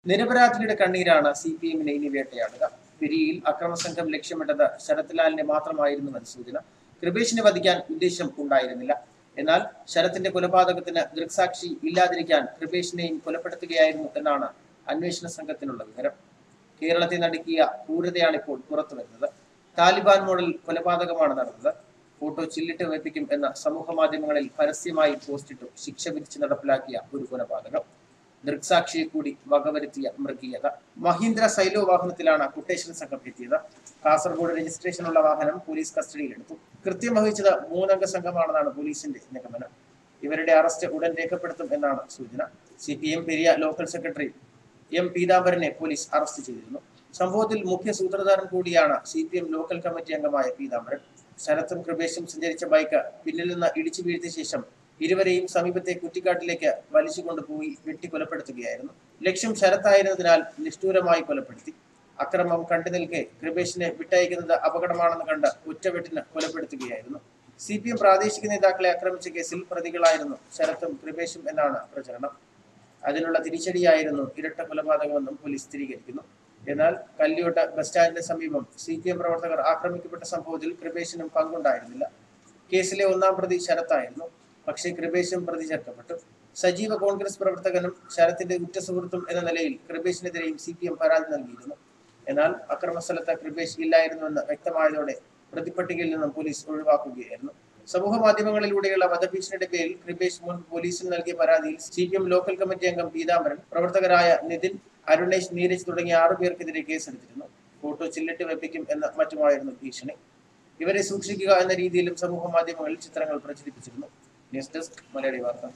നിരപരാധിയുടെ കണ്ണീരാണ് CPM-നെ ഇനി വേട്ടയാടുക. പെരിയയിൽ അക്രമസംഘം ലക്ഷ്യമിട്ടത് ശരത്ലാലിനെ മാത്രമായിരുന്നുവെന്ന് സൂചന. കൃപേഷിനെ വധിക്കാൻ ഉദ്ദേശം ഉണ്ടായിരുന്നില്ല. എന്നാൽ ശരത്തിന്റെ കൊലപാതകത്തിന് ദൃക്സാക്ഷി ഇല്ലാതിരിക്കാൻ കൃപേഷിനെയും കൊലപ്പെടുത്തുകയായിരുന്നു എന്നാണ് അന്വേഷണ സംഘത്തിനുള്ള വിവരം. കേരളത്തെ നടുക്കിയ ക്രൂരതയാണിപ്പോൾ പുറത്തുവരുന്നത്. താലിബാൻ മോഡൽ കൊലപാതകമാണ് നടന്നത്. ഫോട്ടോ ചില്ലിട്ട് വെപ്പിക്കും എന്ന സമൂഹ മാധ്യമങ്ങളിൽ പരസ്യമായി പോസ്റ്റിട്ടു ശിക്ഷ വിധിച്ച് നടപ്പിലാക്കിയ ഒരു കൊലപാതകം. ദൃക്സാക്ഷിയെ കൂടി വകവരുത്തിയ മൃഗീയത. മഹീന്ദ്ര സൈലോ വാഹനത്തിലാണ് ക്വട്ടേഷൻ സംഘം എത്തിയത്. കാസർഗോഡ് രജിസ്ട്രേഷനുള്ള വാഹനം പോലീസ് കസ്റ്റഡിയിലെടുത്തു. കൃത്യം വഹിച്ചത് 3 അംഗ സംഘമാണെന്നാണ് പോലീസിന്റെ നിഗമനം. ഇവരുടെ അറസ്റ്റ് ഉടൻ രേഖപ്പെടുത്തും എന്നാണ് സൂചന. CPM Periya local secretary M. പീതാംബരനെ പോലീസ് അറസ്റ്റ് ചെയ്തിരുന്നു. സംഭവത്തിൽ മുഖ്യ സൂത്രധാരൻ കൂടിയാണ് CPM ലോക്കൽ കമ്മിറ്റി അംഗമായ പീതാംബരൻ. ശരത്തും കൃപേഷും സഞ്ചരിച്ച ബൈക്ക് പിന്നിൽ നിന്ന് ഇടിച്ചു വീഴ്ത്തിയ ശേഷം ഇരുവരെയും സമീപത്തെ കുറ്റിക്കാട്ടിലേക്ക് വലിച്ചുകൊണ്ടുപോയി വെട്ടിക്കൊലപ്പെടുത്തുകയായിരുന്നു. ലക്ഷ്യം ശരത്തായിരുന്നതിനാൽ നിഷ്ഠൂരമായി കൊലപ്പെടുത്തി. അക്രമം കണ്ടു നിൽക്കെ കൃപേഷിനെ വിട്ടയക്കുന്നത് അപകടമാണെന്ന് കണ്ട് ഒറ്റവെട്ടിന് കൊലപ്പെടുത്തുകയായിരുന്നു. CPM പ്രാദേശിക നേതാക്കളെ ആക്രമിച്ച കേസിൽ പ്രതികളായിരുന്നു ശരത്തും കൃപേഷും എന്നാണ് പ്രചരണം. അതിനുള്ള തിരിച്ചടിയായിരുന്നു ഇരട്ട കൊലപാതകമെന്നും പോലീസ് സ്ഥിരീകരിക്കുന്നു. എന്നാൽ കല്യോട്ട് ബസ് സ്റ്റാൻഡിന് സമീപം CPM പ്രവർത്തകർ ആക്രമിക്കപ്പെട്ട സംഭവത്തിൽ കൃപേഷിനും പങ്കുണ്ടായിരുന്നില്ല. കേസിലെ 1-ാം പ്രതി ശരത്തായിരുന്നു. പക്ഷേ കൃപേഷും പ്രതി ചേർക്കപ്പെട്ടു. സജീവ കോൺഗ്രസ് പ്രവർത്തകനും ശരത്തിന്റെ ഉറ്റ സുഹൃത്തും എന്ന നിലയിൽ കൃപേഷിനെതിരെയും CPM പരാതി നൽകിയിരുന്നു. എന്നാൽ അക്രമസ്ഥലത്ത് കൃപേഷ് ഇല്ലായിരുന്നുവെന്ന് വ്യക്തമായതോടെ പ്രതിപട്ടികയിൽ നിന്നും പോലീസ് ഒഴിവാക്കുകയായിരുന്നു. സമൂഹ മാധ്യമങ്ങളിലൂടെയുള്ള വധഭീഷണിയുടെ പേരിൽ കൃപേഷ് മുൻ പോലീസിന് നൽകിയ പരാതിയിൽ CPM ലോക്കൽ കമ്മിറ്റി അംഗം പീതാംബരൻ, പ്രവർത്തകരായ നിതിൻ, അരുണേഷ്, നീരജ് തുടങ്ങിയ 6 പേർക്കെതിരെ കേസെടുത്തിരുന്നു. ഫോട്ടോ ചില്ലിട്ട് വെപ്പിക്കും എന്ന മറ്റുമായിരുന്നു ഭീഷണി. ഇവരെ സൂക്ഷിക്കുക എന്ന രീതിയിലും സമൂഹ മാധ്യമങ്ങളിൽ ചിത്രങ്ങൾ പ്രചരിപ്പിച്ചിരുന്നു. ന്യൂസ് ഡെസ്ക് മലയാളി വാർത്ത.